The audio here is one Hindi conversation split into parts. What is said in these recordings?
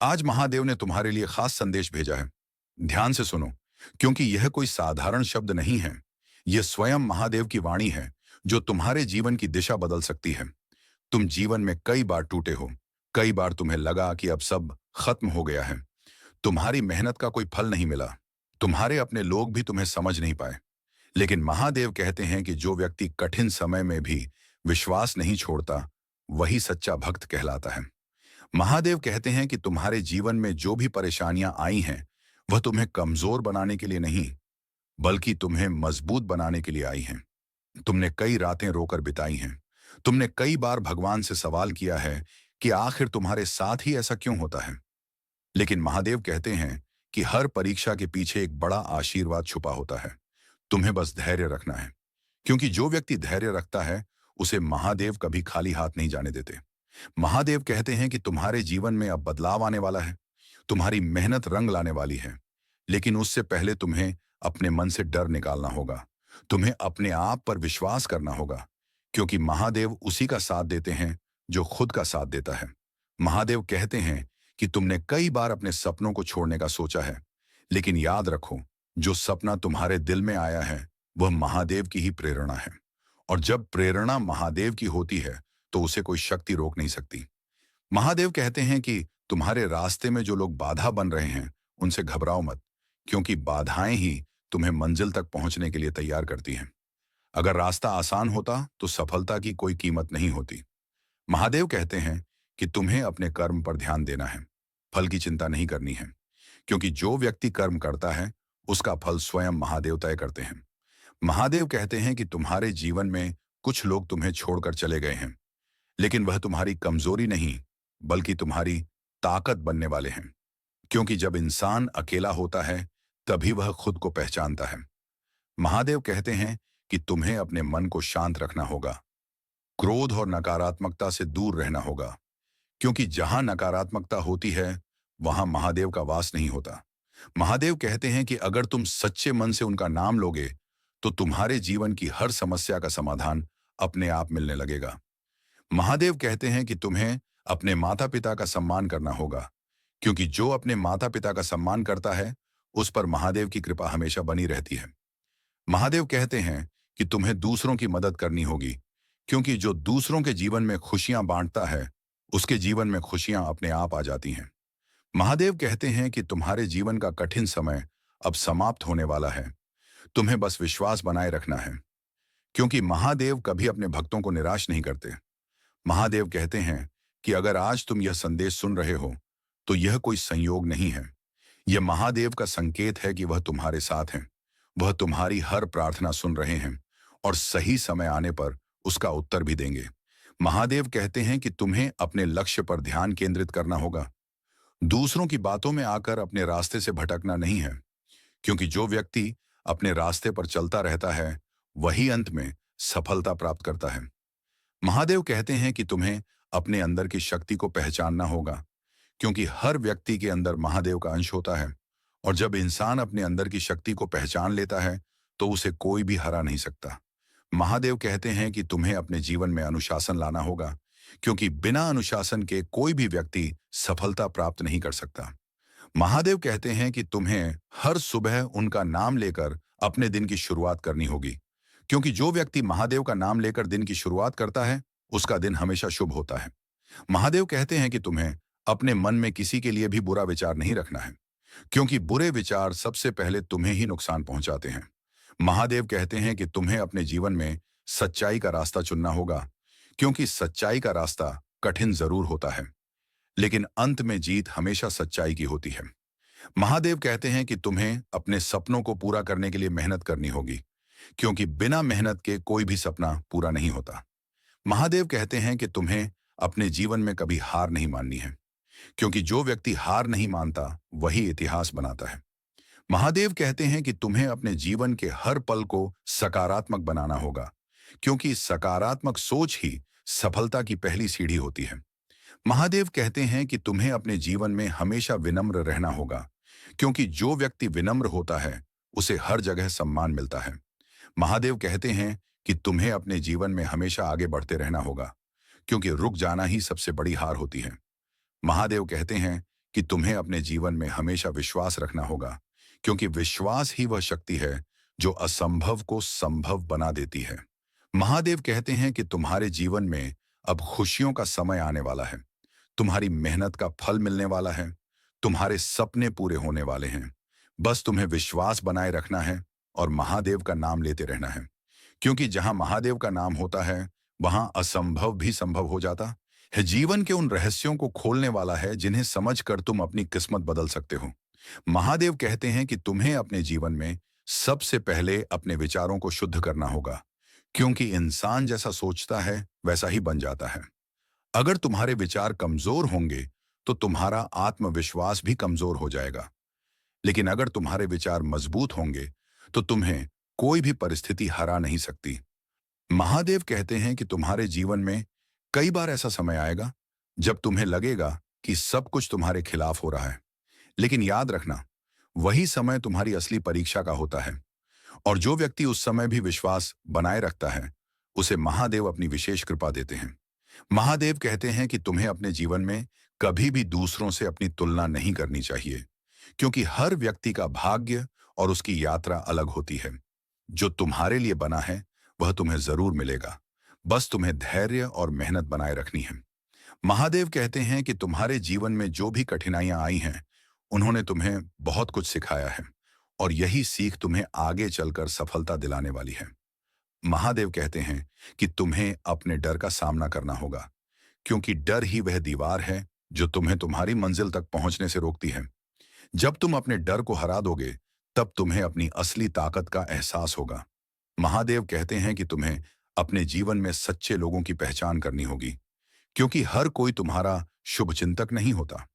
आज महादेव ने तुम्हारे लिए खास संदेश भेजा है। ध्यान से सुनो, क्योंकि यह कोई साधारण शब्द नहीं है। यह स्वयं महादेव की वाणी है, जो तुम्हारे जीवन की दिशा बदल सकती है। तुम जीवन में कई बार टूटे हो। कई बार तुम्हें लगा कि अब सब खत्म हो गया है। तुम्हारी मेहनत का कोई फल नहीं मिला। तुम्हारे अपने लोग भी तुम्हें समझ नहीं पाए। लेकिन महादेव कहते हैं कि जो व्यक्ति कठिन समय में भी विश्वास नहीं छोड़ता, वही सच्चा भक्त कहलाता है। महादेव कहते हैं कि तुम्हारे जीवन में जो भी परेशानियां आई हैं, वह तुम्हें कमजोर बनाने के लिए नहीं, बल्कि तुम्हें मजबूत बनाने के लिए आई हैं। तुमने कई रातें रोकर बिताई हैं। तुमने कई बार भगवान से सवाल किया है कि आखिर तुम्हारे साथ ही ऐसा क्यों होता है। लेकिन महादेव कहते हैं कि हर परीक्षा के पीछे एक बड़ा आशीर्वाद छुपा होता है। तुम्हें बस धैर्य रखना है, क्योंकि जो व्यक्ति धैर्य रखता है, उसे महादेव कभी खाली हाथ नहीं जाने देते। महादेव कहते हैं कि तुम्हारे जीवन में अब बदलाव आने वाला है। तुम्हारी मेहनत रंग लाने वाली है। लेकिन उससे पहले तुम्हें अपने मन से डर निकालना होगा। तुम्हें अपने आप पर विश्वास करना होगा, क्योंकि महादेव उसी का साथ देते हैं जो खुद का साथ देता है। महादेव कहते हैं कि तुमने कई बार अपने सपनों को छोड़ने का सोचा है, लेकिन याद रखो, जो सपना तुम्हारे दिल में आया है, वह महादेव की ही प्रेरणा है। और जब प्रेरणा महादेव की होती है, तो उसे कोई शक्ति रोक नहीं सकती। महादेव कहते हैं कि तुम्हारे रास्ते में जो लोग बाधा बन रहे हैं, उनसे घबराओ मत, क्योंकि बाधाएं ही तुम्हें मंजिल तक पहुंचने के लिए तैयार करती हैं। अगर रास्ता आसान होता, तो सफलता की कोई कीमत नहीं होती। महादेव कहते हैं कि तुम्हें अपने कर्म पर ध्यान देना है, फल की चिंता नहीं करनी है, क्योंकि जो व्यक्ति कर्म करता है, उसका फल स्वयं महादेव तय करते हैं। महादेव कहते हैं कि तुम्हारे जीवन में कुछ लोग तुम्हें छोड़कर चले गए हैं, लेकिन वह तुम्हारी कमजोरी नहीं, बल्कि तुम्हारी ताकत बनने वाले हैं। क्योंकि जब इंसान अकेला होता है, तभी वह खुद को पहचानता है। महादेव कहते हैं कि तुम्हें अपने मन को शांत रखना होगा। क्रोध और नकारात्मकता से दूर रहना होगा, क्योंकि जहां नकारात्मकता होती है, वहां महादेव का वास नहीं होता। महादेव कहते हैं कि अगर तुम सच्चे मन से उनका नाम लोगे, तो तुम्हारे जीवन की हर समस्या का समाधान अपने आप मिलने लगेगा। महादेव कहते हैं कि तुम्हें अपने माता पिता का सम्मान करना होगा, क्योंकि जो अपने माता पिता का सम्मान करता है, उस पर महादेव की कृपा हमेशा बनी रहती है। महादेव कहते हैं कि तुम्हें दूसरों की मदद करनी होगी, क्योंकि जो दूसरों के जीवन में खुशियां बांटता है, उसके जीवन में खुशियां अपने आप आ जाती हैं। महादेव कहते हैं कि तुम्हारे जीवन का कठिन समय अब समाप्त होने वाला है। तुम्हें बस विश्वास बनाए रखना है, क्योंकि महादेव कभी अपने भक्तों को निराश नहीं करते। महादेव कहते हैं कि अगर आज तुम यह संदेश सुन रहे हो, तो यह कोई संयोग नहीं है। यह महादेव का संकेत है कि वह तुम्हारे साथ हैं। वह तुम्हारी हर प्रार्थना सुन रहे हैं, और सही समय आने पर उसका उत्तर भी देंगे। महादेव कहते हैं कि तुम्हें अपने लक्ष्य पर ध्यान केंद्रित करना होगा। दूसरों की बातों में आकर अपने रास्ते से भटकना नहीं है, क्योंकि जो व्यक्ति अपने रास्ते पर चलता रहता है, वही अंत में सफलता प्राप्त करता है। महादेव कहते हैं कि तुम्हें अपने अंदर की शक्ति को पहचानना होगा, क्योंकि हर व्यक्ति के अंदर महादेव का अंश होता है। और जब इंसान अपने अंदर की शक्ति को पहचान लेता है, तो उसे कोई भी हरा नहीं सकता। महादेव कहते हैं कि तुम्हें अपने जीवन में अनुशासन लाना होगा, क्योंकि बिना अनुशासन के कोई भी व्यक्ति सफलता प्राप्त नहीं कर सकता। महादेव कहते हैं कि तुम्हें हर सुबह उनका नाम लेकर अपने दिन की शुरुआत करनी होगी, क्योंकि जो व्यक्ति महादेव का नाम लेकर दिन की शुरुआत करता है, उसका दिन हमेशा शुभ होता है। महादेव कहते हैं कि तुम्हें अपने मन में किसी के लिए भी बुरा विचार नहीं रखना है, क्योंकि बुरे विचार सबसे पहले तुम्हें ही नुकसान पहुंचाते हैं। महादेव कहते हैं कि तुम्हें अपने जीवन में सच्चाई का रास्ता चुनना होगा, क्योंकि सच्चाई का रास्ता कठिन जरूर होता है, लेकिन अंत में जीत हमेशा सच्चाई की होती है। महादेव कहते हैं कि तुम्हें अपने सपनों को पूरा करने के लिए मेहनत करनी होगी, क्योंकि बिना मेहनत के कोई भी सपना पूरा नहीं होता। महादेव कहते हैं कि तुम्हें अपने जीवन में कभी हार नहीं माननी है, क्योंकि जो व्यक्ति हार नहीं मानता, वही इतिहास बनाता है। महादेव कहते हैं कि तुम्हें अपने जीवन के हर पल को सकारात्मक बनाना होगा, क्योंकि सकारात्मक सोच ही सफलता की पहली सीढ़ी होती है। महादेव कहते हैं कि तुम्हें अपने जीवन में हमेशा विनम्र रहना होगा, क्योंकि जो व्यक्ति विनम्र होता है, उसे हर जगह सम्मान मिलता है। महादेव कहते हैं कि तुम्हें अपने जीवन में हमेशा आगे बढ़ते रहना होगा, क्योंकि रुक जाना ही सबसे बड़ी हार होती है। महादेव कहते हैं कि तुम्हें अपने जीवन में हमेशा विश्वास रखना होगा, क्योंकि विश्वास ही वह शक्ति है जो असंभव को संभव बना देती है। महादेव कहते हैं कि तुम्हारे जीवन में अब खुशियों का समय आने वाला है। तुम्हारी मेहनत का फल मिलने वाला है। तुम्हारे सपने पूरे होने वाले हैं। बस तुम्हें विश्वास बनाए रखना है और महादेव का नाम लेते रहना है, क्योंकि जहां महादेव का नाम होता है वहां असंभव भी संभव हो जाता है। जीवन के उन रहस्यों को खोलने वाला है जिन्हें समझकर तुम अपनी किस्मत बदल सकते हो। महादेव कहते हैं कि तुम्हें अपने जीवन में सबसे पहले अपने विचारों को शुद्ध करना होगा, क्योंकि इंसान जैसा सोचता है वैसा ही बन जाता है। अगर तुम्हारे विचार कमजोर होंगे तो तुम्हारा आत्मविश्वास भी कमजोर हो जाएगा, लेकिन अगर तुम्हारे विचार मजबूत होंगे तो तुम्हें कोई भी परिस्थिति हरा नहीं सकती। महादेव कहते हैं कि तुम्हारे जीवन में कई बार ऐसा समय आएगा जब तुम्हें लगेगा कि सब कुछ तुम्हारे खिलाफ हो रहा है, लेकिन याद रखना, वही समय तुम्हारी असली परीक्षा का होता है। और जो व्यक्ति उस समय भी विश्वास बनाए रखता है, उसे महादेव अपनी विशेष कृपा देते हैं। महादेव कहते हैं कि तुम्हें अपने जीवन में कभी भी दूसरों से अपनी तुलना नहीं करनी चाहिए, क्योंकि हर व्यक्ति का भाग्य और उसकी यात्रा अलग होती है। जो तुम्हारे लिए बना है वह तुम्हें जरूर मिलेगा। बस तुम्हें धैर्य और मेहनत बनाए रखनी है। महादेव कहते हैं कि तुम्हारे जीवन में जो भी कठिनाइयां आई हैं, उन्होंने तुम्हें बहुत कुछ सिखाया है और यही सीख तुम्हें आगे चलकर सफलता दिलाने वाली है। महादेव कहते हैं कि तुम्हें अपने डर का सामना करना होगा, क्योंकि डर ही वह दीवार है जो तुम्हें तुम्हारी मंजिल तक पहुंचने से रोकती है। जब तुम अपने डर को हरा दोगे, तब तुम्हें अपनी असली ताकत का एहसास होगा। महादेव कहते हैं कि तुम्हें अपने जीवन में सच्चे लोगों की पहचान करनी होगी, क्योंकि हर कोई तुम्हारा शुभचिंतक नहीं होता।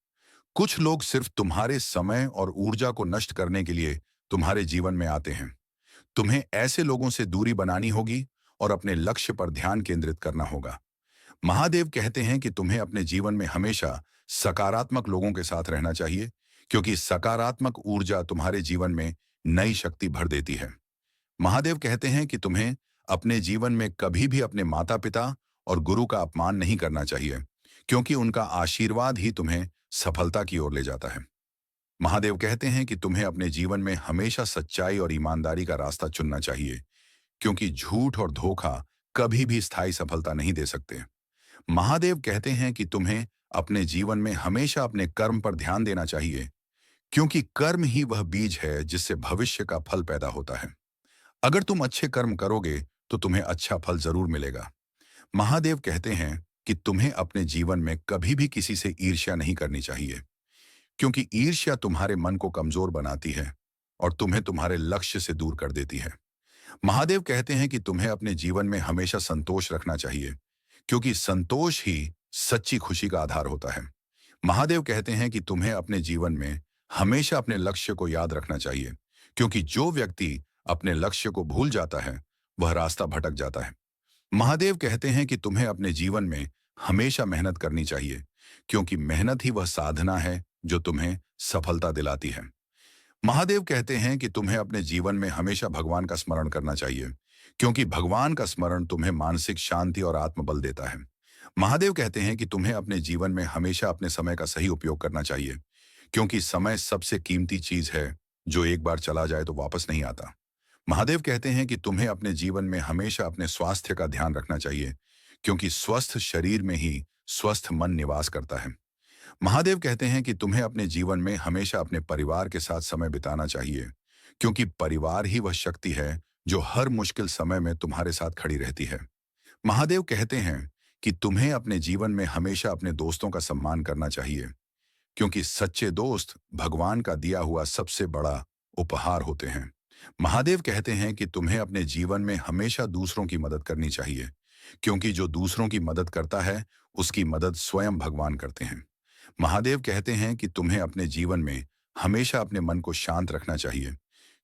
कुछ लोग सिर्फ तुम्हारे समय और ऊर्जा को नष्ट करने के लिए तुम्हारे जीवन में आते हैं। तुम्हें ऐसे लोगों से दूरी बनानी होगी और अपने लक्ष्य पर ध्यान केंद्रित करना होगा। महादेव कहते हैं कि तुम्हें अपने जीवन में हमेशा सकारात्मक लोगों के साथ रहना चाहिए, क्योंकि सकारात्मक ऊर्जा तुम्हारे जीवन में नई शक्ति भर देती है। महादेव कहते हैं कि तुम्हें अपने जीवन में कभी भी अपने माता पिता और गुरु का अपमान नहीं करना चाहिए, क्योंकि उनका आशीर्वाद ही तुम्हें सफलता की ओर ले जाता है। महादेव कहते हैं कि तुम्हें अपने जीवन में हमेशा सच्चाई और ईमानदारी का रास्ता चुनना चाहिए, क्योंकि झूठ और धोखा कभी भी स्थायी सफलता नहीं दे सकते। महादेव कहते हैं कि तुम्हें अपने जीवन में हमेशा अपने कर्म पर ध्यान देना चाहिए, क्योंकि कर्म ही वह बीज है जिससे भविष्य का फल पैदा होता है। अगर तुम अच्छे कर्म करोगे तो तुम्हें अच्छा फल जरूर मिलेगा। महादेव कहते हैं कि तुम्हें अपने जीवन में कभी भी किसी से ईर्ष्या नहीं करनी चाहिए, क्योंकि ईर्ष्या तुम्हारे मन को कमजोर बनाती है और तुम्हें तुम्हारे लक्ष्य से दूर कर देती है। महादेव कहते हैं कि तुम्हें अपने जीवन में हमेशा संतोष रखना चाहिए, क्योंकि संतोष ही सच्ची खुशी का आधार होता है। महादेव कहते हैं कि तुम्हें अपने जीवन में हमेशा अपने लक्ष्य को याद रखना चाहिए, क्योंकि जो व्यक्ति अपने लक्ष्य को भूल जाता है वह रास्ता भटक जाता है। महादेव कहते हैं कि तुम्हें अपने जीवन में हमेशा मेहनत करनी चाहिए, क्योंकि मेहनत ही वह साधना है जो तुम्हें सफलता दिलाती है। महादेव कहते हैं कि तुम्हें अपने जीवन में हमेशा भगवान का स्मरण करना चाहिए, क्योंकि भगवान का स्मरण तुम्हें मानसिक शांति और आत्मबल देता है। महादेव कहते हैं कि तुम्हें अपने जीवन में हमेशा अपने समय का सही उपयोग करना चाहिए, क्योंकि समय सबसे कीमती चीज है जो एक बार चला जाए तो वापस नहीं आता। महादेव कहते हैं कि तुम्हें अपने जीवन में हमेशा अपने स्वास्थ्य का ध्यान रखना चाहिए, क्योंकि स्वस्थ शरीर में ही स्वस्थ मन निवास करता है। महादेव कहते हैं कि तुम्हें अपने जीवन में हमेशा अपने परिवार के साथ समय बिताना चाहिए, क्योंकि परिवार ही वह शक्ति है जो हर मुश्किल समय में तुम्हारे साथ खड़ी रहती है। महादेव कहते हैं कि तुम्हें अपने जीवन में हमेशा अपने दोस्तों का सम्मान करना चाहिए, क्योंकि सच्चे दोस्त भगवान का दिया हुआ सबसे बड़ा उपहार होते हैं। महादेव कहते हैं कि तुम्हें अपने जीवन में हमेशा दूसरों की मदद करनी चाहिए, क्योंकि जो दूसरों की मदद करता है उसकी मदद स्वयं भगवान करते हैं। महादेव कहते हैं कि तुम्हें अपने जीवन में हमेशा अपने मन को शांत रखना चाहिए,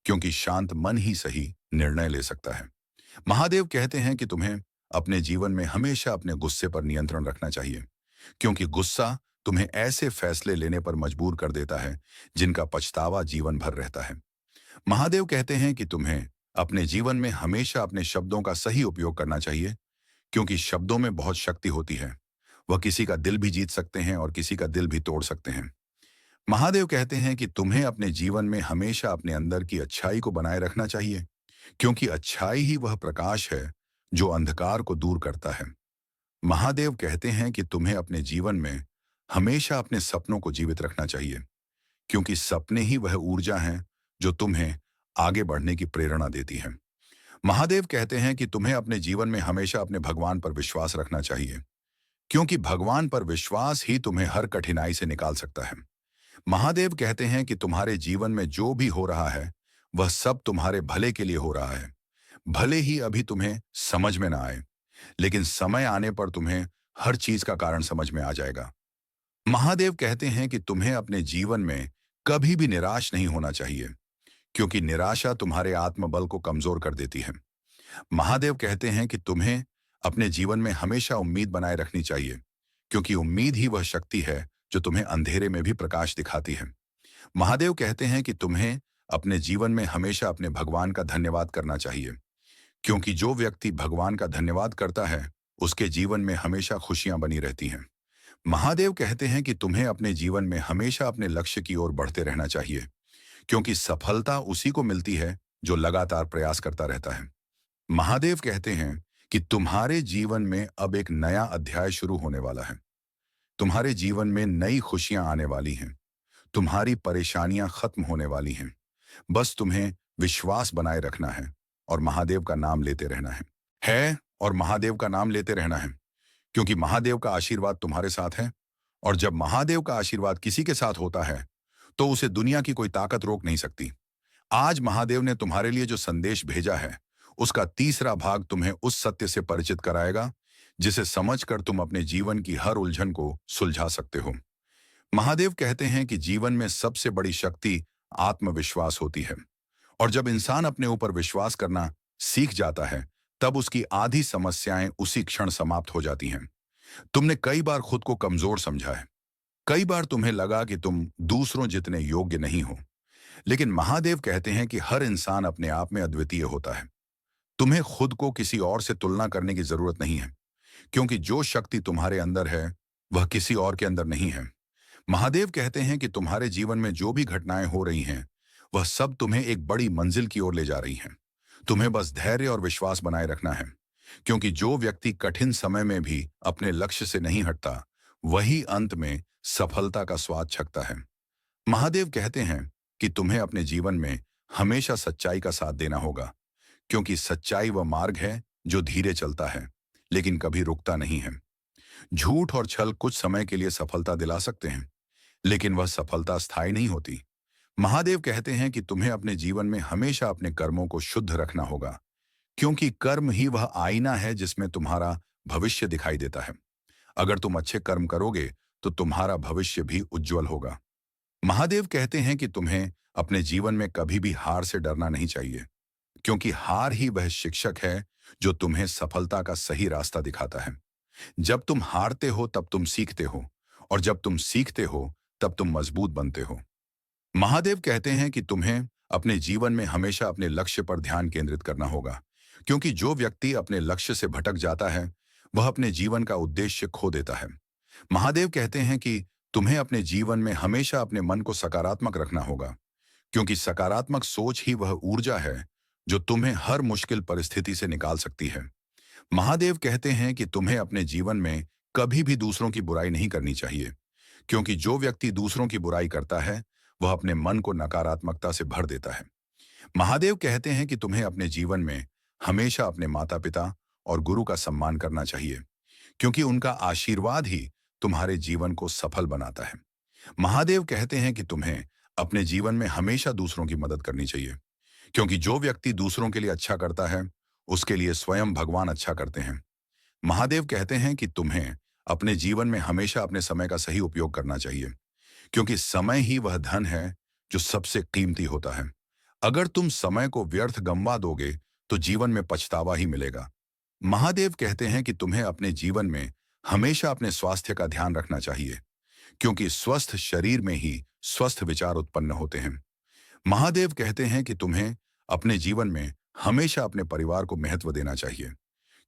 क्योंकि शांत मन ही सही निर्णय ले सकता है। महादेव कहते हैं कि तुम्हें अपने जीवन में हमेशा अपने गुस्से पर नियंत्रण रखना चाहिए, क्योंकि गुस्सा तुम्हें ऐसे फैसले लेने पर मजबूर कर देता है जिनका पछतावा जीवन भर रहता है। महादेव कहते हैं कि तुम्हें अपने जीवन में हमेशा अपने शब्दों का सही उपयोग करना चाहिए, क्योंकि शब्दों में बहुत शक्ति होती है। वह किसी का दिल भी जीत सकते हैं और किसी का दिल भी तोड़ सकते हैं। महादेव कहते हैं कि तुम्हें अपने जीवन में हमेशा अपने अंदर की अच्छाई को बनाए रखना चाहिए, क्योंकि अच्छाई ही वह प्रकाश है जो अंधकार को दूर करता है। महादेव कहते हैं कि तुम्हें अपने जीवन में हमेशा अपने सपनों को जीवित रखना चाहिए, क्योंकि सपने ही वह ऊर्जा हैं जो तुम्हें आगे बढ़ने की प्रेरणा देती है। महादेव कहते हैं कि तुम्हें अपने जीवन में हमेशा अपने भगवान पर विश्वास रखना चाहिए, क्योंकि भगवान पर विश्वास ही तुम्हें हर कठिनाई से निकाल सकता है। महादेव कहते हैं कि तुम्हारे जीवन में जो भी हो रहा है वह सब तुम्हारे भले के लिए हो रहा है। भले ही अभी तुम्हें समझ में ना आए, लेकिन समय आने पर तुम्हें हर चीज का कारण समझ में आ जाएगा। महादेव कहते हैं कि तुम्हें अपने जीवन में कभी भी निराश नहीं होना चाहिए, क्योंकि निराशा तुम्हारे आत्मबल को कमजोर कर देती है। महादेव कहते हैं कि तुम्हें अपने जीवन में हमेशा उम्मीद बनाए रखनी चाहिए, क्योंकि उम्मीद ही वह शक्ति है जो तुम्हें अंधेरे में भी प्रकाश दिखाती है। महादेव कहते हैं कि तुम्हें अपने जीवन में हमेशा अपने भगवान का धन्यवाद करना चाहिए, क्योंकि जो व्यक्ति भगवान का धन्यवाद करता है उसके जीवन में हमेशा खुशियां बनी रहती हैं। महादेव कहते हैं कि तुम्हें अपने जीवन में हमेशा अपने लक्ष्य की ओर बढ़ते रहना चाहिए, क्योंकि सफलता उसी को मिलती है जो लगातार प्रयास करता रहता है। महादेव कहते हैं कि तुम्हारे जीवन में अब एक नया अध्याय शुरू होने वाला है। तुम्हारे जीवन में नई खुशियां आने वाली हैं। तुम्हारी परेशानियां खत्म होने वाली हैं। बस तुम्हें विश्वास बनाए रखना है और महादेव का नाम लेते रहना है और महादेव का नाम लेते रहना है, क्योंकि महादेव का आशीर्वाद तुम्हारे साथ है। और जब महादेव का आशीर्वाद किसी के साथ होता है तो उसे दुनिया की कोई ताकत रोक नहीं सकती। आज महादेव ने तुम्हारे लिए जो संदेश भेजा है उसका तीसरा भाग तुम्हें उस सत्य से परिचित कराएगा जिसे समझकर तुम अपने जीवन की हर उलझन को सुलझा सकते हो। महादेव कहते हैं कि जीवन में सबसे बड़ी शक्ति आत्मविश्वास होती है, और जब इंसान अपने ऊपर विश्वास करना सीख जाता है तब उसकी आधी समस्याएं उसी क्षण समाप्त हो जाती हैं। तुमने कई बार खुद को कमजोर समझा है। कई बार तुम्हें लगा कि तुम दूसरों जितने योग्य नहीं हो, लेकिन महादेव कहते हैं कि हर इंसान अपने आप में अद्वितीय होता है। तुम्हें खुद को किसी और से तुलना करने की जरूरत नहीं है, क्योंकि जो शक्ति तुम्हारे अंदर है वह किसी और के अंदर नहीं है। महादेव कहते हैं कि तुम्हारे जीवन में जो भी घटनाएं हो रही हैं वह सब तुम्हें एक बड़ी मंजिल की ओर ले जा रही हैं। तुम्हें बस धैर्य और विश्वास बनाए रखना है, क्योंकि जो व्यक्ति कठिन समय में भी अपने लक्ष्य से नहीं हटता वही अंत में सफलता का स्वाद चखता है। महादेव कहते हैं कि तुम्हें अपने जीवन में हमेशा सच्चाई का साथ देना होगा, क्योंकि सच्चाई वह मार्ग है जो धीरे चलता है लेकिन कभी रुकता नहीं है। झूठ और छल कुछ समय के लिए सफलता दिला सकते हैं, लेकिन वह सफलता स्थायी नहीं होती। महादेव कहते हैं कि तुम्हें अपने जीवन में हमेशा अपने कर्मों को शुद्ध रखना होगा, क्योंकि कर्म ही वह आईना है जिसमें तुम्हारा भविष्य दिखाई देता है। अगर तुम अच्छे कर्म करोगे तो तुम्हारा भविष्य भी उज्जवल होगा। महादेव कहते हैं कि तुम्हें अपने जीवन में कभी भी हार से डरना नहीं चाहिए, क्योंकि हार ही वह शिक्षक है जो तुम्हें सफलता का सही रास्ता दिखाता है। जब तुम हारते हो तब तुम सीखते हो, और जब तुम सीखते हो तब तुम मजबूत बनते हो। महादेव कहते हैं कि तुम्हें अपने जीवन में हमेशा अपने लक्ष्य पर ध्यान केंद्रित करना होगा, क्योंकि जो व्यक्ति अपने लक्ष्य से भटक जाता है वह अपने जीवन का उद्देश्य खो देता है। महादेव कहते हैं कि तुम्हें अपने जीवन में हमेशा अपने मन को सकारात्मक रखना होगा, क्योंकि सकारात्मक सोच ही वह ऊर्जा है जो तुम्हें हर मुश्किल परिस्थिति से निकाल सकती है। महादेव कहते हैं कि तुम्हें अपने जीवन में कभी भी दूसरों की बुराई नहीं करनी चाहिए, क्योंकि जो व्यक्ति दूसरों की बुराई करता है वह अपने मन को नकारात्मकता से भर देता है। महादेव कहते हैं कि तुम्हें अपने जीवन में हमेशा अपने माता पिता और गुरु का सम्मान करना चाहिए, क्योंकि उनका आशीर्वाद ही तुम्हारे जीवन को सफल बनाता है। महादेव कहते हैं कि तुम्हें अपने जीवन में हमेशा दूसरों की मदद करनी चाहिए, क्योंकि जो व्यक्ति दूसरों के लिए अच्छा करता है उसके लिए स्वयं भगवान अच्छा करते हैं। महादेव कहते हैं कि तुम्हें अपने जीवन में हमेशा अपने समय का सही उपयोग करना चाहिए, क्योंकि समय ही वह धन है जो सबसे कीमती होता है। अगर तुम समय को व्यर्थ गंवा दोगे तो जीवन में पछतावा ही मिलेगा। महादेव कहते हैं कि तुम्हें अपने जीवन में हमेशा अपने स्वास्थ्य का ध्यान रखना चाहिए, क्योंकि स्वस्थ शरीर में ही स्वस्थ विचार उत्पन्न होते हैं। महादेव कहते हैं कि तुम्हें अपने जीवन में हमेशा अपने परिवार को महत्व देना चाहिए,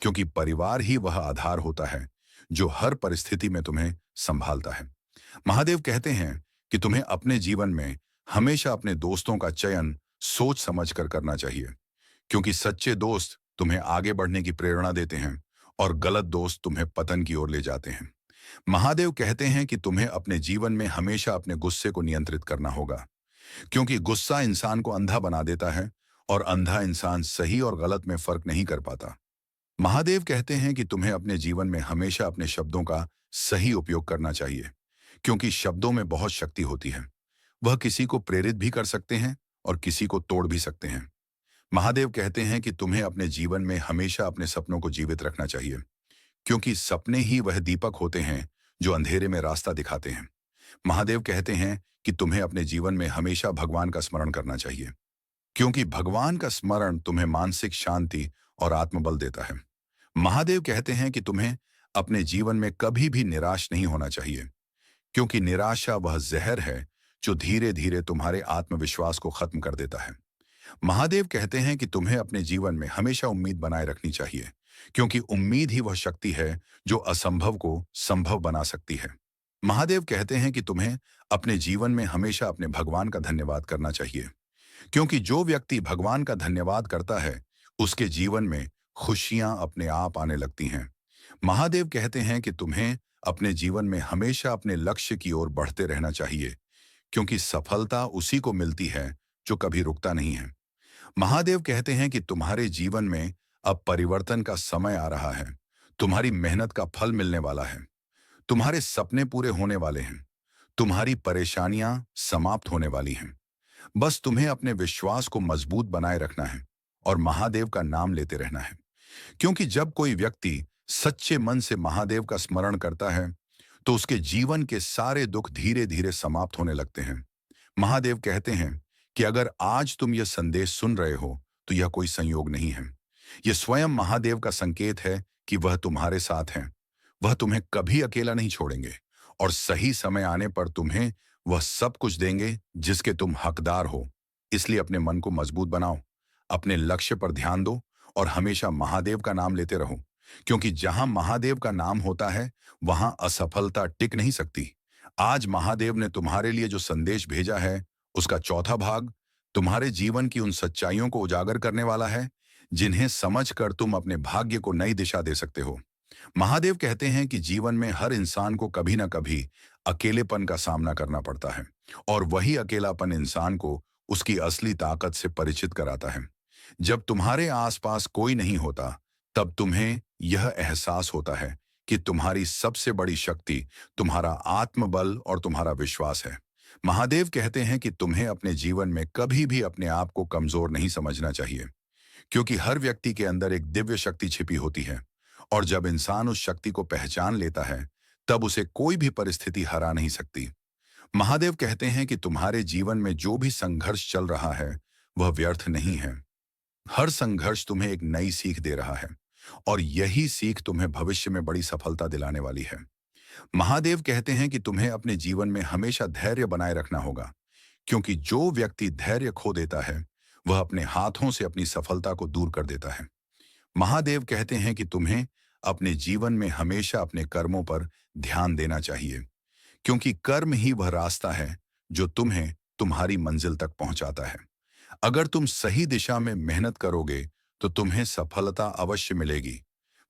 क्योंकि परिवार ही वह आधार होता है जो हर परिस्थिति में तुम्हें संभालता है। महादेव कहते हैं कि तुम्हें अपने जीवन में हमेशा अपने दोस्तों का चयन सोच समझ कर करना चाहिए, क्योंकि सच्चे दोस्त तुम्हें आगे बढ़ने की प्रेरणा देते हैं और गलत दोस्त तुम्हें पतन की ओर ले जाते हैं। महादेव कहते हैं कि तुम्हें अपने जीवन में हमेशा अपने गुस्से को नियंत्रित करना होगा, क्योंकि गुस्सा इंसान को अंधा बना देता है और अंधा इंसान सही और गलत में फर्क नहीं कर पाता। महादेव कहते हैं कि तुम्हें अपने जीवन में हमेशा अपने शब्दों का सही उपयोग करना चाहिए, क्योंकि शब्दों में बहुत शक्ति होती है। वह किसी को प्रेरित भी कर सकते हैं और किसी को तोड़ भी सकते हैं। महादेव कहते हैं कि तुम्हें अपने जीवन में हमेशा अपने सपनों को जीवित रखना चाहिए, क्योंकि सपने ही वह दीपक होते हैं जो अंधेरे में रास्ता दिखाते हैं। महादेव कहते हैं कि तुम्हें अपने जीवन में हमेशा भगवान का स्मरण करना चाहिए, क्योंकि भगवान का स्मरण तुम्हें मानसिक शांति और आत्मबल देता है। महादेव कहते हैं कि तुम्हें अपने जीवन में कभी भी निराश नहीं होना चाहिए, क्योंकि निराशा वह जहर है जो धीरे धीरे तुम्हारे आत्मविश्वास को खत्म कर देता है। महादेव कहते हैं कि तुम्हें अपने जीवन में हमेशा उम्मीद बनाए रखनी चाहिए, क्योंकि उम्मीद ही वह शक्ति है जो असंभव को संभव बना सकती है। महादेव कहते हैं कि तुम्हें अपने जीवन में हमेशा अपने भगवान का धन्यवाद करना चाहिए, क्योंकि जो व्यक्ति भगवान का धन्यवाद करता है उसके जीवन में खुशियां अपने आप आने लगती हैं। महादेव कहते हैं कि तुम्हें अपने जीवन में हमेशा अपने लक्ष्य की ओर बढ़ते रहना चाहिए, क्योंकि सफलता उसी को मिलती है जो कभी रुकता नहीं है। महादेव कहते हैं कि तुम्हारे जीवन में अब परिवर्तन का समय आ रहा है। तुम्हारी मेहनत का फल मिलने वाला है। तुम्हारे सपने पूरे होने वाले हैं। तुम्हारी परेशानियां समाप्त होने वाली हैं। बस तुम्हें अपने विश्वास को मजबूत बनाए रखना है और महादेव का नाम लेते रहना है, क्योंकि जब कोई व्यक्ति सच्चे मन से महादेव का स्मरण करता है तो उसके जीवन के सारे दुख धीरे धीरे समाप्त होने लगते हैं। महादेव कहते हैं कि अगर आज तुम यह संदेश सुन रहे हो तो यह कोई संयोग नहीं है। यह स्वयं महादेव का संकेत है कि वह तुम्हारे साथ हैं। वह तुम्हें कभी अकेला नहीं छोड़ेंगे और सही समय आने पर तुम्हें वह सब कुछ देंगे जिसके तुम हकदार हो। इसलिए अपने मन को मजबूत बनाओ, अपने लक्ष्य पर ध्यान दो और हमेशा महादेव का नाम लेते रहो, क्योंकि जहां महादेव का नाम होता है वहां असफलता टिक नहीं सकती। आज महादेव ने तुम्हारे लिए जो संदेश भेजा है उसका चौथा भाग तुम्हारे जीवन की उन सच्चाइयों को उजागर करने वाला है जिन्हें समझकर तुम अपने भाग्य को नई दिशा दे सकते हो। महादेव कहते हैं कि जीवन में हर इंसान को कभी ना कभी अकेलेपन का सामना करना पड़ता है और वही अकेलापन इंसान को उसकी असली ताकत से परिचित कराता है। जब तुम्हारे आसपास कोई नहीं होता तब तुम्हें यह एहसास होता है कि तुम्हारी सबसे बड़ी शक्ति तुम्हारा आत्मबल और तुम्हारा विश्वास है। महादेव कहते हैं कि तुम्हें अपने जीवन में कभी भी अपने आप को कमजोर नहीं समझना चाहिए, क्योंकि हर व्यक्ति के अंदर एक दिव्य शक्ति छिपी होती है और जब इंसान उस शक्ति को पहचान लेता है तब उसे कोई भी परिस्थिति हरा नहीं सकती। महादेव कहते हैं कि तुम्हारे जीवन में जो भी संघर्ष चल रहा है वह व्यर्थ नहीं है। हर संघर्ष तुम्हें एक नई सीख दे रहा है और यही सीख तुम्हें भविष्य में बड़ी सफलता दिलाने वाली है। महादेव कहते हैं कि तुम्हें अपने जीवन में हमेशा धैर्य बनाए रखना होगा, क्योंकि जो व्यक्ति धैर्य खो देता है वह अपने हाथों से अपनी सफलता को दूर कर देता है। महादेव कहते हैं कि तुम्हें अपने जीवन में हमेशा अपने कर्मों पर ध्यान देना चाहिए, क्योंकि कर्म ही वह रास्ता है जो तुम्हें तुम्हारी मंजिल तक पहुंचाता है। अगर तुम सही दिशा में मेहनत करोगे तो तुम्हें सफलता अवश्य मिलेगी।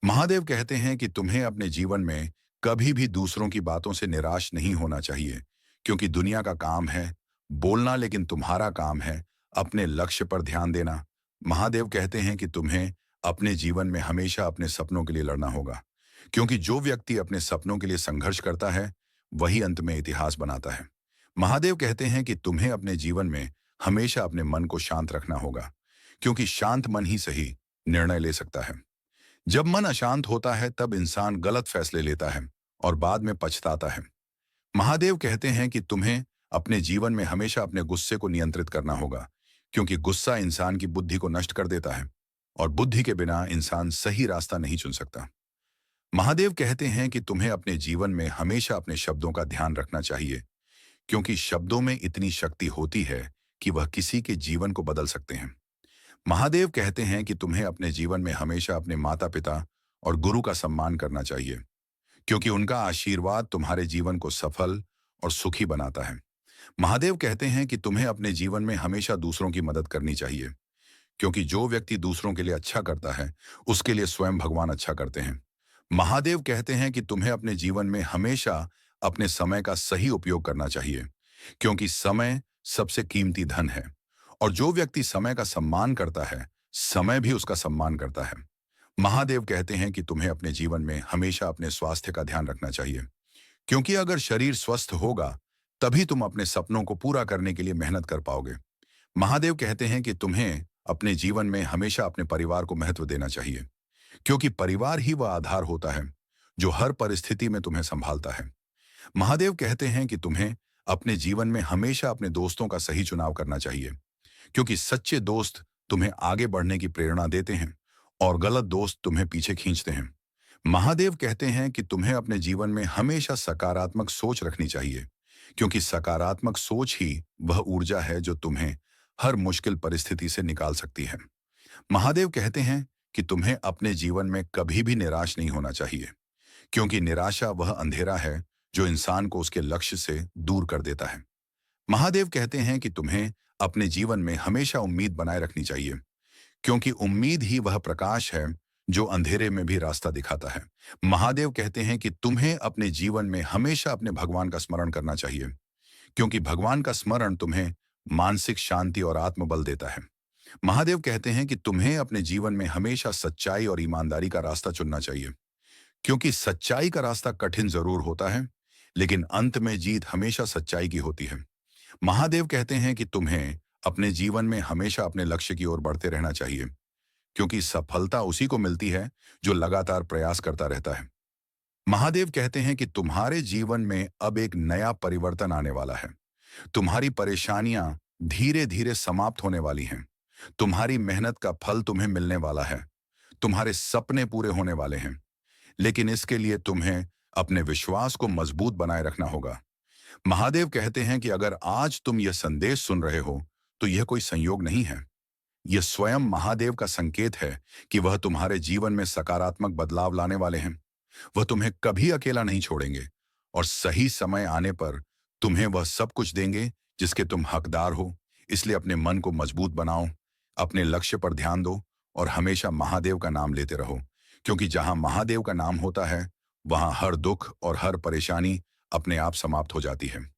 महादेव कहते हैं कि तुम्हें अपने जीवन में कभी भी दूसरों की बातों से निराश नहीं होना चाहिए, क्योंकि दुनिया का काम है बोलना, लेकिन तुम्हारा काम है अपने लक्ष्य पर ध्यान देना। महादेव कहते हैं कि तुम्हें अपने जीवन में हमेशा अपने सपनों के लिए लड़ना होगा, क्योंकि जो व्यक्ति अपने सपनों के लिए संघर्ष करता है वही अंत में इतिहास बनाता है। महादेव कहते हैं कि तुम्हें अपने जीवन में हमेशा अपने मन को शांत रखना होगा, क्योंकि शांत मन ही सही निर्णय ले सकता है। जब मन अशांत होता है तब इंसान गलत फैसले लेता है और बाद में पछताता है। महादेव कहते हैं कि तुम्हें अपने जीवन में हमेशा अपने गुस्से को नियंत्रित करना होगा, क्योंकि गुस्सा इंसान की बुद्धि को नष्ट कर देता है और बुद्धि के बिना इंसान सही रास्ता नहीं चुन सकता। महादेव कहते हैं कि तुम्हें अपने जीवन में हमेशा अपने शब्दों का ध्यान रखना चाहिए, क्योंकि शब्दों में इतनी शक्ति होती है कि वह किसी के जीवन को बदल सकते हैं। महादेव कहते हैं कि तुम्हें अपने जीवन में हमेशा अपने माता पिता और गुरु का सम्मान करना चाहिए, क्योंकि उनका आशीर्वाद तुम्हारे जीवन को सफल और सुखी बनाता है। महादेव कहते हैं कि तुम्हें अपने जीवन में हमेशा दूसरों की मदद करनी चाहिए, क्योंकि जो व्यक्ति दूसरों के लिए अच्छा करता है, उसके लिए स्वयं भगवान अच्छा करते हैं। महादेव कहते हैं कि तुम्हें अपने जीवन में हमेशा अपने समय का सही उपयोग करना चाहिए, क्योंकि समय सबसे कीमती धन है। और जो व्यक्ति समय का सम्मान करता है, समय भी उसका सम्मान करता है। महादेव कहते हैं कि तुम्हें अपने जीवन में हमेशा अपने स्वास्थ्य का ध्यान रखना चाहिए, क्योंकि अगर शरीर स्वस्थ होगा, तभी तुम अपने सपनों को पूरा करने के लिए मेहनत कर पाओगे। महादेव कहते हैं कि तुम्हें अपने जीवन में हमेशा अपने परिवार को महत्व देना चाहिए, क्योंकि परिवार ही वह आधार होता है जो हर परिस्थिति में तुम्हें संभालता है। महादेव कहते हैं कि तुम्हें अपने जीवन में हमेशा अपने दोस्तों का सही चुनाव करना चाहिए, क्योंकि सच्चे दोस्त तुम्हें आगे बढ़ने की प्रेरणा देते हैं और गलत दोस्त तुम्हें पीछे खींचते हैं। महादेव कहते हैं कि तुम्हें अपने जीवन में हमेशा सकारात्मक सोच रखनी चाहिए, क्योंकि सकारात्मक सोच ही वह ऊर्जा है जो तुम्हें हर मुश्किल परिस्थिति से निकाल सकती है। महादेव कहते हैं कि तुम्हें अपने जीवन में कभी भी निराश नहीं होना चाहिए, क्योंकि निराशा वह अंधेरा है जो इंसान को उसके लक्ष्य से दूर कर देता है। महादेव कहते हैं कि तुम्हें अपने जीवन में हमेशा उम्मीद बनाए रखनी चाहिए, क्योंकि उम्मीद ही वह प्रकाश है जो अंधेरे में भी रास्ता दिखाता है। महादेव कहते हैं कि तुम्हें अपने जीवन में हमेशा अपने भगवान का स्मरण करना चाहिए, क्योंकि भगवान का स्मरण तुम्हें मानसिक शांति और आत्मबल देता है। महादेव कहते हैं कि तुम्हें अपने जीवन में हमेशा सच्चाई और ईमानदारी का रास्ता चुनना चाहिए, क्योंकि सच्चाई का रास्ता कठिन जरूर होता है, लेकिन अंत में जीत हमेशा सच्चाई की होती है। महादेव कहते हैं कि तुम्हें अपने जीवन में हमेशा अपने लक्ष्य की ओर बढ़ते रहना चाहिए, क्योंकि सफलता उसी को मिलती है जो लगातार प्रयास करता रहता है। महादेव कहते हैं कि तुम्हारे जीवन में अब एक नया परिवर्तन आने वाला है। तुम्हारी परेशानियां धीरे धीरे समाप्त होने वाली हैं। तुम्हारी मेहनत का फल तुम्हें मिलने वाला है। तुम्हारे सपने पूरे होने वाले हैं। लेकिन इसके लिए तुम्हें अपने विश्वास को मजबूत बनाए रखना होगा। महादेव कहते हैं कि अगर आज तुम यह संदेश सुन रहे हो, तो यह कोई संयोग नहीं है। यह स्वयं महादेव का संकेत है कि वह तुम्हारे जीवन में सकारात्मक बदलाव लाने वाले हैं। वह तुम्हें कभी अकेला नहीं छोड़ेंगे और सही समय आने पर तुम्हें वह सब कुछ देंगे जिसके तुम हकदार हो। इसलिए अपने मन को मजबूत बनाओ, अपने लक्ष्य पर ध्यान दो और हमेशा महादेव का नाम लेते रहो, क्योंकि जहां महादेव का नाम होता है, वहां हर दुख और हर परेशानी अपने आप समाप्त हो जाती है।